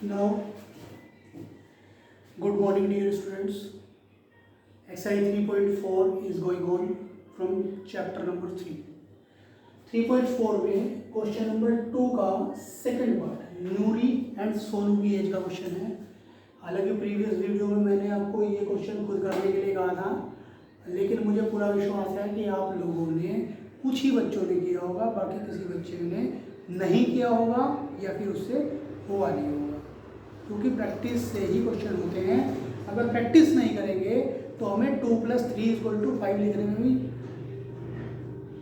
Now, good morning dear students. Exercise 3.4 is going on from chapter number 3. 3.4 में question number 2 का second part Noori and Sonu की as का question है। हालांकि previous video में मैंने आपको ये क्वेश्चन खुद करने के लिए कहा था, लेकिन मुझे पूरा विश्वास है कि आप लोगों ने कुछ ही बच्चों ने किया होगा, बाकी किसी बच्चे ने नहीं किया होगा या फिर उससे हुआ नहीं होगा, क्योंकि प्रैक्टिस से ही क्वेश्चन होते हैं। अगर प्रैक्टिस नहीं करेंगे तो हमें 2 + 3 = 5 लिखने में भी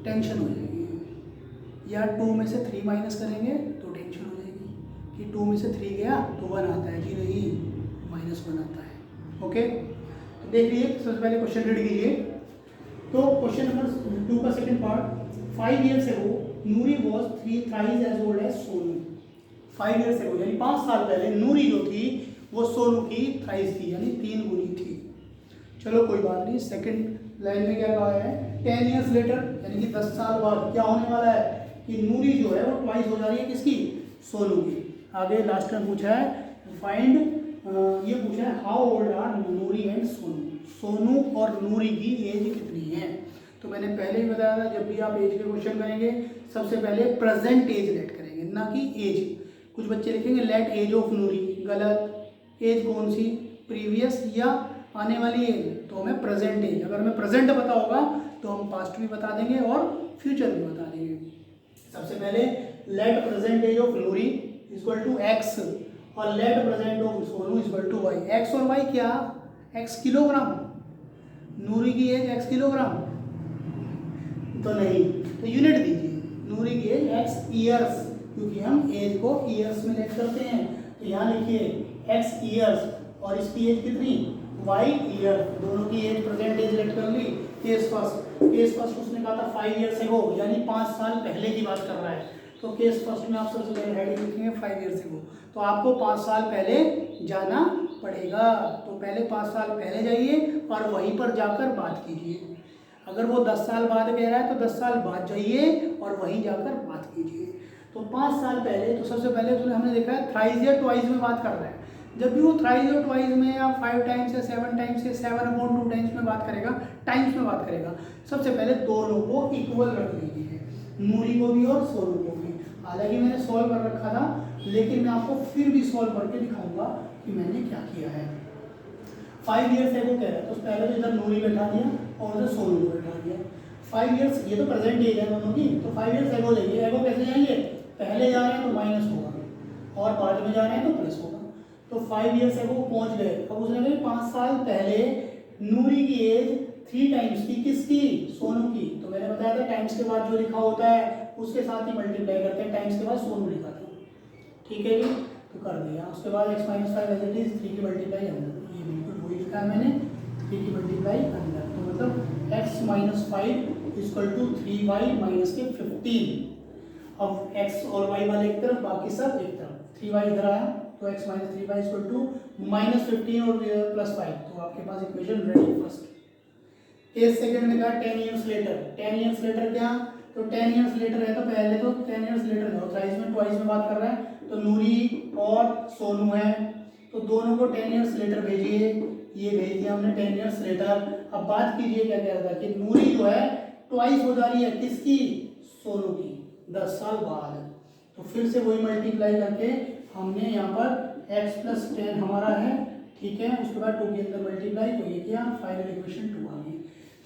टेंशन हो जाएगी, या 2 में से 3 माइनस करेंगे तो टेंशन हो जाएगी कि 2 में से 3 गया तो 1 आता है कि नहीं, -1 आता है। ओके, तो देख लीजिए, सबसे पहले क्वेश्चन रीड कीजिए। तो क्वेश्चन नंबर 2 का second part, 5 years ago Noori was 3 thrice as old as Sonu. 5 years ago यानी 5 साल पहले नूरी जो थी वो सोनू की थ्राइस थी, यानी 3 गुनी थी। चलो कोई बात नहीं। सेकंड लाइन में क्या कहा है, 10 years later यानी कि 10 साल बाद क्या होने वाला है कि नूरी जो है वो ट्वाइस हो जा रही है किसकी, सोनू की। आगे लास्ट में पूछा है फाइंड, ये पूछा है how old are Noori and Sonu, Sonu और नूरी की एज कितनी है। तो मैंने पहले ही बताया था, जब भी आप एज के क्वेश्चन करेंगे सबसे पहले प्रेजेंट एज लेट करेंगे, ना कि एज। कुछ बच्चे लिखेंगे लेट एज ऑफ नूरी, गलत। एज कौन सी, प्रीवियस या आने वाली एज, तो हमें प्रेजेंट एज। अगर हमें प्रेजेंट पता होगा तो हम पास्ट भी बता देंगे और फ्यूचर भी बता देंगे। सबसे पहले let present age of Noori = x और let present of Sonu = y। x और y क्या, x किलोग्राम, नूरी की एज x किलोग्राम तो नहीं, तो यूनिट दीजिए। नूरी की एज x ईयर्स, क्योंकि हम एज को ईयर्स में लेट करते हैं। तो यहाँ लिखिए x ईयर्स और इसकी एज कितनी, y ईयर। दोनों की एज प्रेजेंट एज लेट कर ली। केस फर्स्ट उसने कहा था 5 years ago, यानी 5 साल पहले की बात कर रहा है। तो केस फर्स्ट में आप सबसे पहले हेडिंग लिखेंगे 5 years ago, तो आपको 5 साल पहले जाना पड़ेगा। तो पहले 5 साल पहले जाइए और वहीं पर जाकर बात कीजिए। अगर वो 10 साल बाद कह रहा है तो 10 साल बाद जाइए और वहीं जाकर बात कीजिए। तो 5 साल पहले, तो सबसे पहले तो हमने देखा है थ्राइस या ट्वाइस में बात कर रहा है। जब भी वो थ्राइस और ट्वाइस में या 5 times या 7 times या 7/2 times में बात करेगा, टाइम्स में बात करेगा, सबसे पहले दोनों को इक्वल रख लीजिए, नूरी को भी और सोनू को भी। हालांकि मैंने सॉल्व कर रखा था, लेकिन मैं आपको फिर भी सॉल्व करके दिखाऊंगा कि मैंने क्या किया है। 5 years ago कह रहा है, तो पहले तो इधर नूरी बैठा दिया और उधर सोनू को बैठा दिया। 5 years, ये तो प्रेजेंट एज है दोनों की, तो 5 years ago लेंगे। एगो कैसे जाएंगे, पहले जा रहे हैं तो माइनस होगा और बाद में जा रहे हैं तो प्लस होगा। तो 5 years ago पहुंच गए। अब उसने कहा 5 साल पहले नूरी की एज 3 times थी, किसकी, सोनू की। तो मैंने बताया था टाइम्स के बाद जो लिखा होता है उसके साथ ही मल्टीप्लाई करते हैं, टाइम्स के बाद सोनू लिखा था, ठीक है जी। तो कर दिया। उसके बाद x - 5 एज इट इज 3 की मल्टीप्लाई अंदर, ये बिल्कुल वही लिखा है मैंने, 3 की मल्टीप्लाई अंदर। तो मतलब x - 5 = 3y - 15। अब x और y वाले एक तरफ, बाकी सब एक तरफ। 3y इधर आया तो x - 3y = -15 और +5। तो आपके पास equation ready first. Case second में कहा 10 years later। 10 years later क्या, तो 10 years later है तो पहले तो 10 years later है, थ्राइस में ट्वाइस में बात कर रहा है, तो नूरी और सोनू है, तो दोनों को 10 years later भेजिए। ये भेज दिया हमने 10 years later। अब बात कीजिए क्या कह रहा था कि नूरी जो है ट्वाइस हो जा रही है किसकी, सोनू की, 10 साल बाद। तो फिर से वही मल्टीप्लाई करके हमने यहाँ पर x + 10 हमारा है, ठीक है। उसके बाद 2 के अंदर मल्टीप्लाई, तो ये किया, फाइनल इक्वेशन 2 आ गई।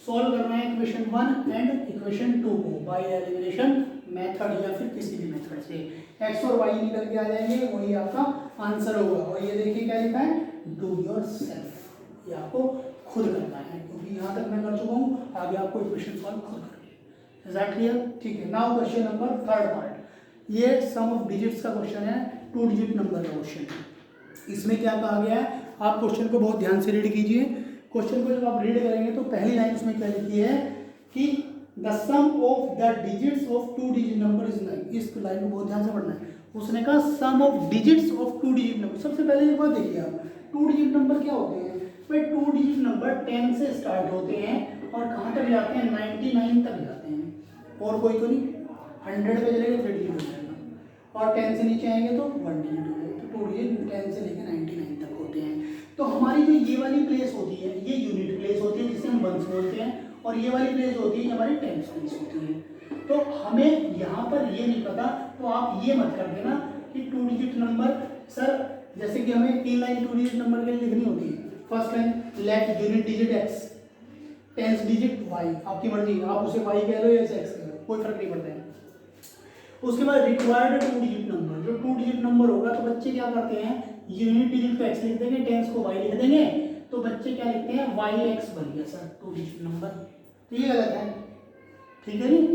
सॉल्व करना है इक्वेशन 1 एंड इक्वेशन 2 को बाय एलिमिनेशन मेथड या फिर किसी भी मेथड से। x और y निकल के आ जाएंगे, वही आपका आंसर होगा। और ये देखिए क्या लिखा है, डू योरसेल्फ, ये आपको खुद करना है, क्योंकि यहाँ तक मैं कर चुका हूँ, आगे आपको इक्वेशन सॉल्व खुद करनी है। इज दैट क्लियर, ठीक है। Now question number third part, ये सम ऑफ डिजिट्स का क्वेश्चन है, 2 डिजिट नंबर का क्वेश्चन है। इसमें क्या कहा गया है, आप क्वेश्चन को बहुत ध्यान से रीड कीजिए। क्वेश्चन को जब आप रीड करेंगे तो पहली लाइन उसमें क्या लिखी है कि the sum of the digits of 2 digit number is 9। इस लाइन को बहुत ध्यान से पढ़ना है। उसने कहा sum of digits of 2 digit number. सबसे पहले एक बात देखिए आप, 2 डिजिट नंबर क्या होते हैं भाई, 2 डिजिट नंबर 10 से स्टार्ट होते हैं और कहाँ तक जाते हैं, 99 तक जाते हैं। और कोई तो नहीं, 100 पे चलेगा 3 डिजिट हो जाएगा, और 10 से नीचे आएंगे तो 1 डिजिट हो जाएगा। तो 2 डिजिट 10 और ये वाली प्लेस होती है हमारी टेंस प्लेस होती है। तो हमें यहाँ पर ये नहीं पता, तो आप ये मत कर देना कि 2 डिजिट नंबर सर, जैसे कि हमें 3 लाइन 2 डिजिट नंबर के लिए लिखनी होती है। First line let unit digit x, tens digit y, आपकी मर्जी, आप उसे वाई कह दो या एक्स कह दो, कोई फर्क नहीं पड़ता है। उसके बाद रिक्वायर्ड 2 डिजिट नंबर, जो 2 डिजिट नंबर होगा तो बच्चे क्या करते हैं, यूनिट डिजिट को एक्स लिख देंगे, टेंस को वाई लिख देंगे, तो बच्चे क्या लिखते हैं वाई एक्स बन गया सर 2 डिजिट नंबर, तो ये गलत है, ठीक है नहीं,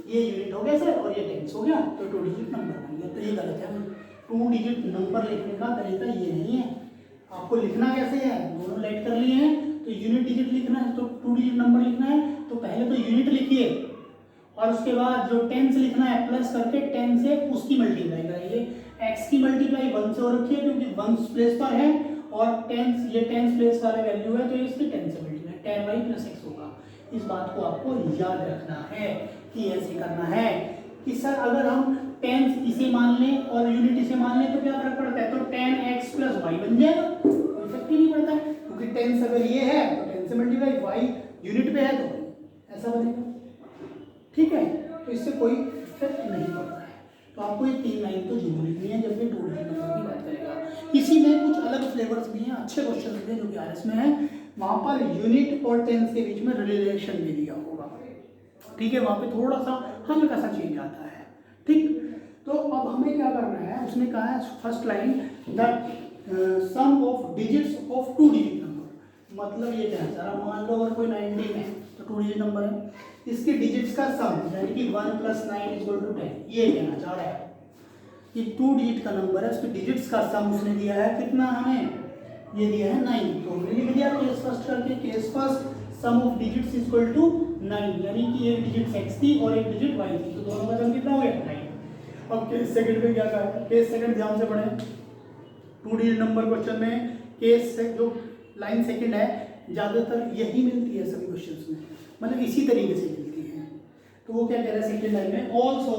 ये यूनिट हो गया सर और ये टेंस हो गया, तो 2 डिजिट नंबर बन गया, तो ये गलत है। 2 डिजिट नंबर लिखने का तरीका ये नहीं है। आपको लिखना कैसे है, दोनों लेट कर लिए हैं, तो यूनिट डिजिट लिखना है तो 2 डिजिट नंबर लिखना है, तो पहले तो यूनिट लिखिए और उसके बाद जो टेंस लिखना है प्लस करके 10 से उसकी मल्टीप्लाई कराइए। एक्स की मल्टीप्लाई 1 से हो रखी है क्योंकि 1 प्लेस पर है, और टेंस ये 10 प्लेस वाला वैल्यू है तो इसकी 10 से मल्टीप्लाई 10y + x होगा। इस बात को आपको याद रखना है कि ऐसे करना है कि सर अगर हम टेंस इसे मान लें और यूनिट इसे मान लें तो क्या फर्क पड़ता है, तो 10x + y बन जाएगा, कोई फर्क ही नहीं पड़ता है क्योंकि टेंस अगर ये है तो 10 से मल्टीप्लाई, y यूनिट पे है तो ऐसा बनेगा, ठीक है, तो इससे कोई इफेक्ट नहीं पड़ता है। तो आपको ये 3 लाइन तो जरूर लिखनी है जब भी 2 डिजिट नंबर की बात करेगा। इसी में कुछ अलग फ्लेवर्स भी हैं, अच्छे क्वेश्चन भी हैं जो कि आरएस में है, वहाँ पर यूनिट और टेंस के बीच में रिलेशन भी दिया होगा, ठीक है, वहाँ पे थोड़ा सा हल्का सा चेंज आता है, ठीक। तो अब हमें क्या करना है, उसने कहा है first line the sum of digits of 2 digit number, मतलब ये क्या है सर, मान लो अगर कोई 19 है तो 2 डिजिट नंबर है, इसके डिजिट्स का सम यानी कि 1 + 9 = 10, ये कहना चाह रहा है कि 2 डिजिट का नंबर है, उसके डिजिट्स का सम उसने दिया है कितना, हमें ये दिया है 9, तो हमने लिख दिया केस फर्स्ट करके, case first sum of digits = 9, यानी कि एक डिजिट x थी और एक डिजिट y थी, तो दोनों का सम कितना हो गया 9। अब केस सेकंड में क्या कहा है, केस सेकंड ध्यान से पढ़ें, 2 डिजिट नंबर क्वेश्चन में केस से जो लाइन सेकंड है ज़्यादातर यही मिलती है सभी क्वेश्चंस में, मतलब इसी तरीके से मिलती है। तो वो क्या कह रहा है सेकंड लाइन में, also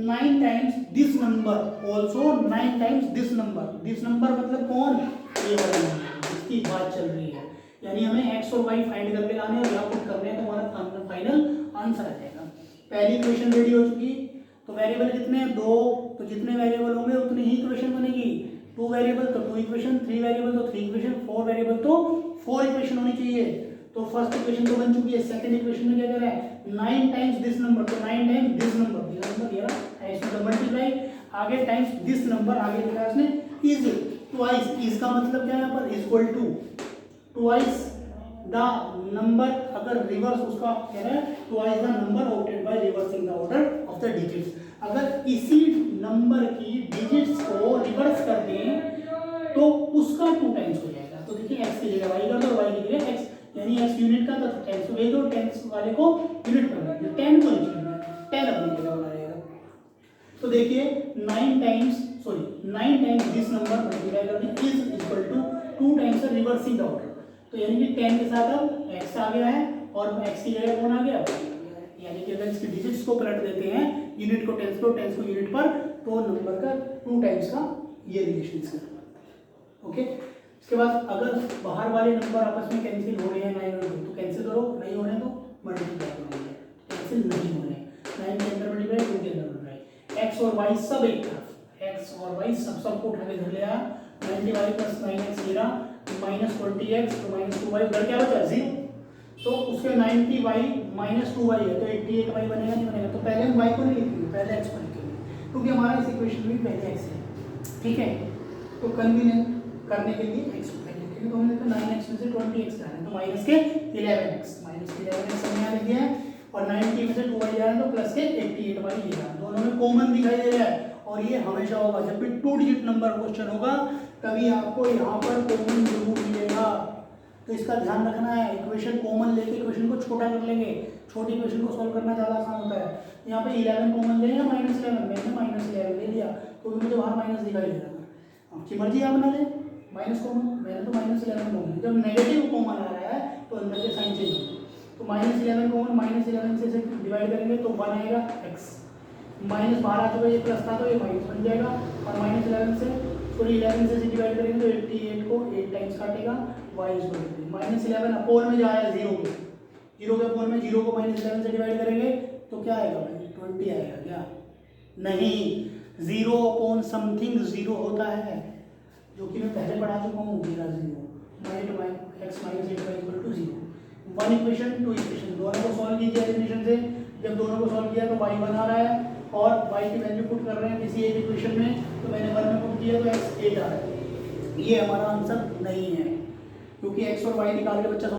9 times this number, also 9 times this number, this number मतलब कौन, ये वाला नंबर जिसकी बात चल रही है, यानी हमें x और y फाइंड करके लाने और यहाँ पुट करने हैं तो हमारा फाइनल आंसर आ जाएगा। पहली इक्वेशन रेडी हो चुकी, तो वेरिएबल कितने हैं 2, तो जितने वेरिएबल होंगे उतनी ही इक्वेशन बनेगी, 2 वेरिएबल तो 2 इक्वेशन, 3 वेरिएबल तो 3 इक्वेशन, 4 वेरिएबल तो 4 इक्वेशन होनी चाहिए। तो फर्स्ट इक्वेशन तो बन चुकी है, सेकंड इक्वेशन में क्या कर रहा है 9 टाइम्स दिस नंबर, तो 9 टाइम्स दिस नंबर ये रहा, इसमें मल्टीप्लाई, आगे टाइम्स दिस नंबर, आगे लिखा है उसने इज ट्वाइस, इसका मतलब क्या है यहाँ पर equal to twice the number, अगर रिवर्स उसका कह रहा है twice the number obtained by reversing the order of the digits, अगर इसी नंबर की डिजिट्स को रिवर्स कर दें तो उसका 2 टाइम्स हो जाएगा। तो देखिए x की जगह y कर दो, y की जगह x, यानी x यूनिट का तो 10 को भेज दो, 10 वाले को यूनिट कर दो, 10 को नीचे 10 अपनी जगह बना रहेगा। तो देखिए 9 टाइम्स दिस नंबर मल्टीप्लाई कर दें is equal to 2 times reversing the order, तो यानी कि 10 के साथ अब x आ गया है और x की जगह कौन आ गया, यानी कि अगर इसकी डिजिट्स को पलट देते हैं, यूनिट को टेंस को, टेंस को यूनिट पर, तो नंबर का 2 टाइम्स का ये रिलेशन से, ओके। इसके बाद अगर बाहर वाले नंबर आपस में कैंसिल हो रहे हैं 9 और 2 तो कैंसिल करो, नहीं हो रहे तो मल्टीप्लाई करोगे, कैंसिल नहीं हो रहे हैं, 9 के अंदर मल्टीप्लाई, 2 के अंदर मल्टीप्लाई, x और y सब एक तरफ, x और y सबको उठा के धर लिया, 90y + 9x ये रहा, -20x तो -2y उधर क्या बचा 0, तो उसके 90y - 2y है तो 88y बनेगा, नहीं बनेगा, तो पहले हम y को नहीं लिखेंगे, पहले x को लिखेंगे क्योंकि हमारा इस इक्वेशन में पहले x है, ठीक है। तो कन्वीनियंट करने के लिए x को पहले लिखेंगे, तो हमने कहा 9x में से 20x जा रहा है तो माइनस के 11x हमने यहाँ लिख दिया है, और 90 में से 2y जा रहा है तो प्लस के 88y ये रहा, दोनों में कॉमन दिखाई दे रहा है, और ये हमेशा होगा जब भी 2 डिजिट नंबर क्वेश्चन होगा तभी आपको यहाँ पर कॉमन जरूर मिलेगा, तो इसका ध्यान रखना है। इक्वेशन कॉमन लेके इक्वेशन को छोटा कर लेंगे, छोटी इक्वेशन को सॉल्व करना ज़्यादा आसान होता है। यहाँ पे 11 कॉमन लें या -11, मैंने -11 ले लिया तो मुझे बाहर माइनस दिखाई दे रहा था, आपकी मर्जी आप बना लें माइनस कॉमन, मैंने तो -11 कॉमन, जब नेगेटिव कॉमन आ रहा है तो अंदर के साइन चेंज होगा, तो -11 कॉमन, -11 से डिवाइड करेंगे तो 1 आएगा x, माइनस बाहर आ चुका ये प्लस था तो ये माइनस बन जाएगा, और -11 से सॉरी 11 से डिवाइड करेंगे तो 88 को 8 टाइम्स काटेगा, y = -11 अपोन में जो आया 0 पे, जीरो के अपॉन में जीरो को -11 से डिवाइड करेंगे तो क्या आएगा भाई 20 आएगा क्या? नहीं, जीरो अपॉन समथिंग जीरो होता है, जो कि मैं पहले पढ़ा चुका हूँ, मेरा zero x minus 8y equal to zero. One equation two equation, दोनों को सॉल्व कीजिए एलिमिनेशन से। जब दोनों को सॉल्व किया तो y बना रहा है और y की वैल्यू पुट कर रहे हैं किसी एक इक्वेशन में, तो मैंने 1 में पुट किया तो x 8 आ रहा है। ये हमारा आंसर नहीं है, क्योंकि x और y निकाल के बच्चा